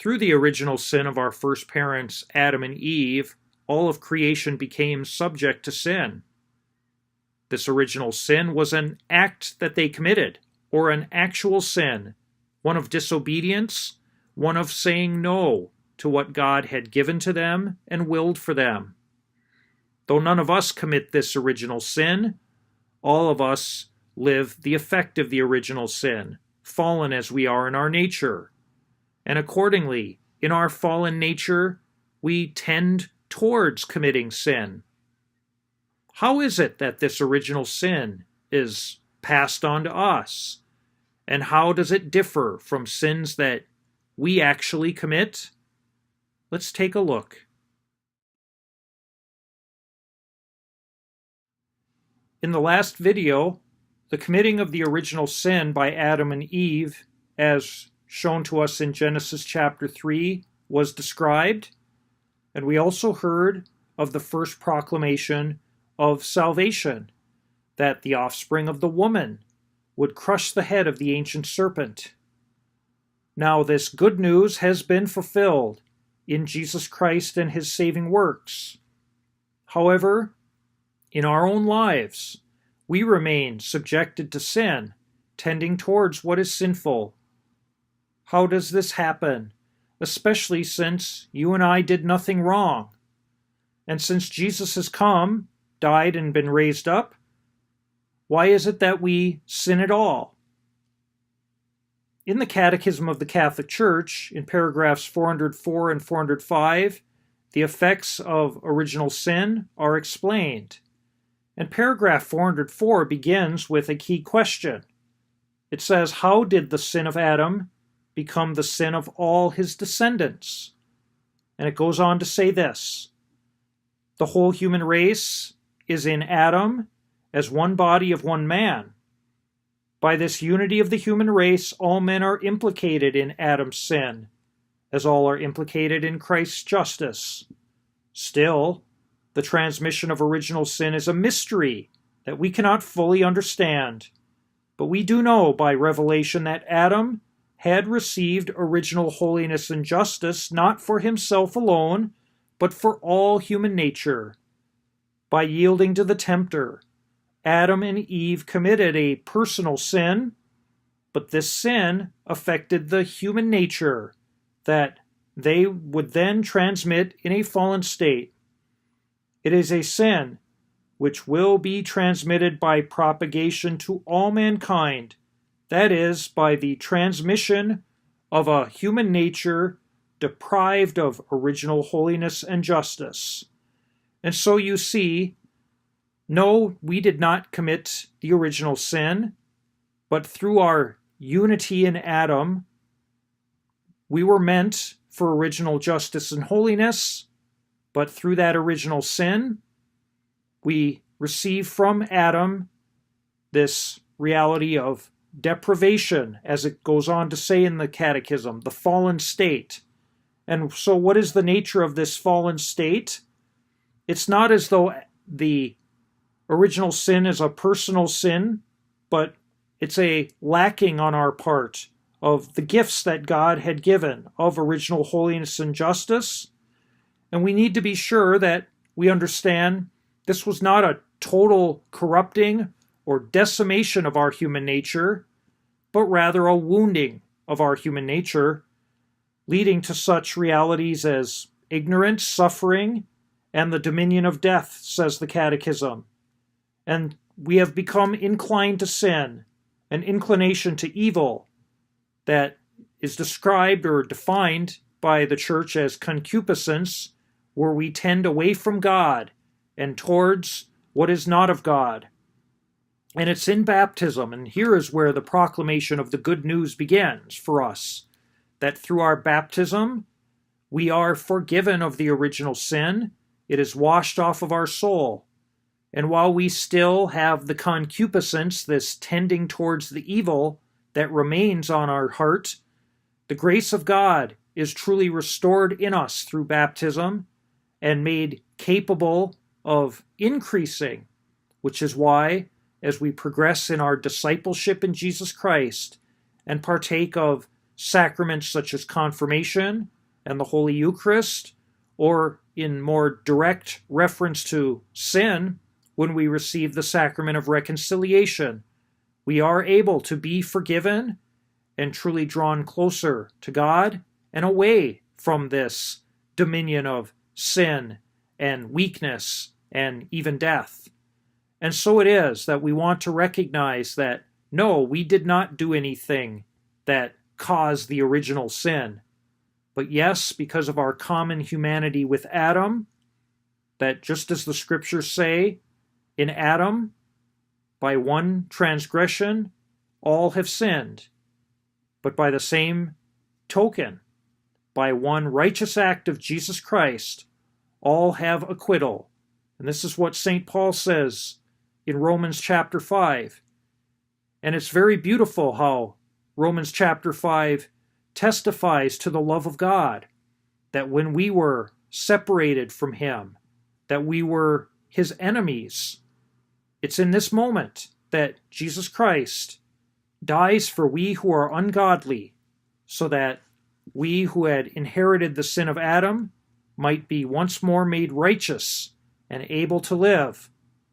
Through the original sin of our first parents, Adam and Eve, all of creation became subject to sin. This original sin was an act that they committed, or an actual sin, one of disobedience, one of saying no to what God had given to them and willed for them. Though none of us commit this original sin, all of us live the effect of the original sin, fallen as we are in our nature. And accordingly, in our fallen nature, we tend towards committing sin. How is it that this original sin is passed on to us? And how does it differ from sins that we actually commit? Let's take a look. In the last video, the committing of the original sin by Adam and Eve, as shown to us in Genesis chapter 3, was described, and we also heard of the first proclamation of salvation, that the offspring of the woman would crush the head of the ancient serpent. Now this good news has been fulfilled in Jesus Christ and his saving works. However, in our own lives, we remain subjected to sin, tending towards what is sinful. How does this happen? Especially since you and I did nothing wrong. And since Jesus has come, died, and been raised up, why is it that we sin at all? In the Catechism of the Catholic Church, in paragraphs 404 and 405, the effects of original sin are explained. And paragraph 404 begins with a key question. It says, how did the sin of Adam become the sin of all his descendants? And it goes on to say this: the whole human race is in Adam as one body of one man. By this unity of the human race, all men are implicated in Adam's sin, as all are implicated in Christ's justice. Still, the transmission of original sin is a mystery that we cannot fully understand. But we do know by revelation that Adam had received original holiness and justice not for himself alone, but for all human nature. By yielding to the tempter, Adam and Eve committed a personal sin, but this sin affected the human nature that they would then transmit in a fallen state. It is a sin which will be transmitted by propagation to all mankind, that is, by the transmission of a human nature deprived of original holiness and justice. And so you see, no, we did not commit the original sin, but through our unity in Adam, we were meant for original justice and holiness, but through that original sin, we receive from Adam this reality of deprivation, as it goes on to say in the Catechism, the fallen state. And so what is the nature of this fallen state? It's not as though the original sin is a personal sin, but it's a lacking on our part of the gifts that God had given of original holiness and justice. And we need to be sure that we understand this was not a total corrupting or decimation of our human nature, but rather a wounding of our human nature, leading to such realities as ignorance, suffering, and the dominion of death, says the Catechism. And we have become inclined to sin, an inclination to evil that is described or defined by the Church as concupiscence, where we tend away from God and towards what is not of God. And it's in baptism, and here is where the proclamation of the good news begins for us, that through our baptism, we are forgiven of the original sin. It is washed off of our soul. And while we still have the concupiscence, this tending towards the evil that remains on our heart, the grace of God is truly restored in us through baptism and made capable of increasing, which is why, as we progress in our discipleship in Jesus Christ and partake of sacraments such as confirmation and the Holy Eucharist, or in more direct reference to sin, when we receive the sacrament of reconciliation, we are able to be forgiven and truly drawn closer to God and away from this dominion of sin and weakness and even death. And so it is that we want to recognize that, no, we did not do anything that caused the original sin. But yes, because of our common humanity with Adam, that just as the scriptures say, in Adam, by one transgression, all have sinned. But by the same token, by one righteous act of Jesus Christ, all have acquittal. And this is what St. Paul says in Romans chapter 5. And it's very beautiful how Romans chapter 5 testifies to the love of God, that when we were separated from Him, that we were His enemies, it's in this moment that Jesus Christ dies for we who are ungodly, so that we who had inherited the sin of Adam might be once more made righteous and able to live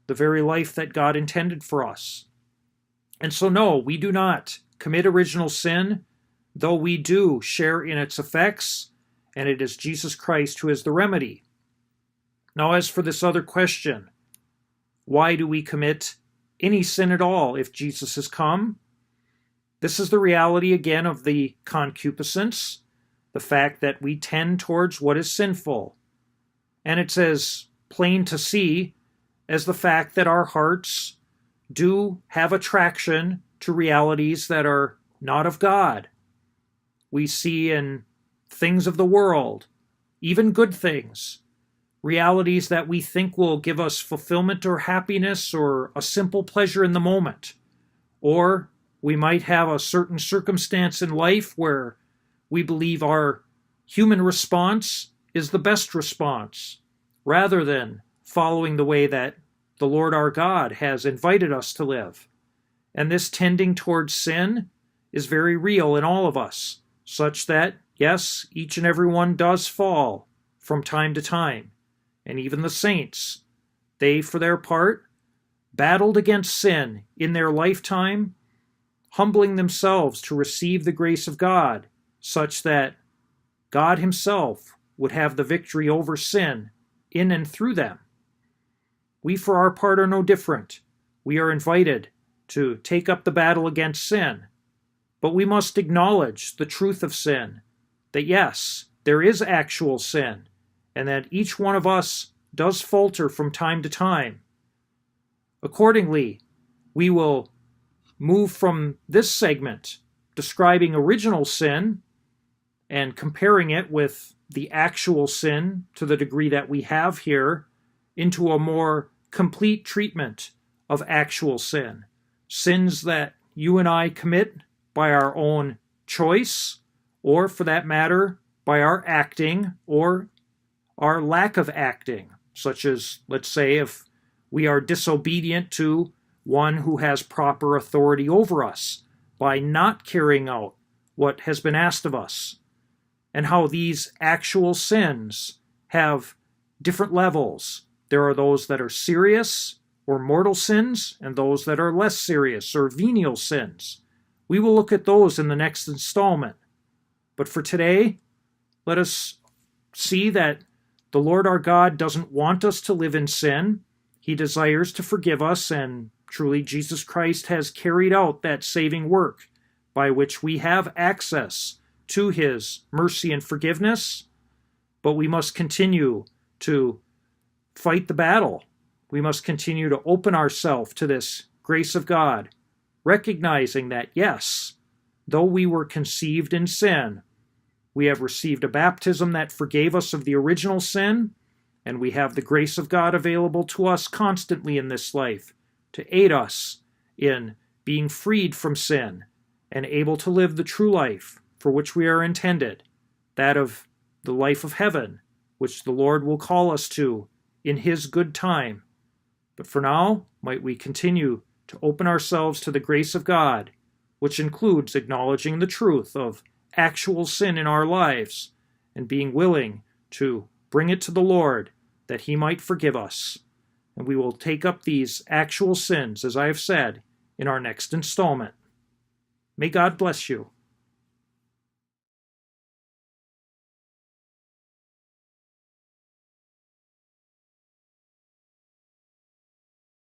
the very life that God intended for us. And so no, we do not commit original sin, though we do share in its effects, and it is Jesus Christ who is the remedy. Now, as for this other question, why do we commit any sin at all if Jesus has come? This is the reality again of the concupiscence, the fact that we tend towards what is sinful. And it's as plain to see as the fact that our hearts do have attraction to realities that are not of God. We see in things of the world, even good things, realities that we think will give us fulfillment or happiness or a simple pleasure in the moment. Or we might have a certain circumstance in life where we believe our human response is the best response, rather than following the way that the Lord our God has invited us to live. And this tending towards sin is very real in all of us, such that, yes, each and every one does fall from time to time. And even the saints, they, for their part, battled against sin in their lifetime, humbling themselves to receive the grace of God, such that God Himself would have the victory over sin in and through them. We, for our part, are no different. We are invited to take up the battle against sin, but we must acknowledge the truth of sin, that yes, there is actual sin, and that each one of us does falter from time to time. Accordingly, we will move from this segment describing original sin and comparing it with the actual sin to the degree that we have here into a more complete treatment of actual sin. Sins that you and I commit by our own choice, or for that matter, by our acting or our lack of acting, such as, let's say, if we are disobedient to one who has proper authority over us by not carrying out what has been asked of us, and how these actual sins have different levels. There are those that are serious or mortal sins, and those that are less serious or venial sins. We will look at those in the next installment. But for today, let us see that the Lord our God doesn't want us to live in sin. He desires to forgive us, and truly Jesus Christ has carried out that saving work by which we have access to His mercy and forgiveness. But we must continue to fight the battle. We must continue to open ourselves to this grace of God, recognizing that, yes, though we were conceived in sin, we have received a baptism that forgave us of the original sin, and we have the grace of God available to us constantly in this life to aid us in being freed from sin and able to live the true life for which we are intended, that of the life of heaven, which the Lord will call us to in His good time. But for now, might we continue to open ourselves to the grace of God, which includes acknowledging the truth of actual sin in our lives and being willing to bring it to the Lord that He might forgive us. And we will take up these actual sins, as I have said, in our next installment. May God bless you.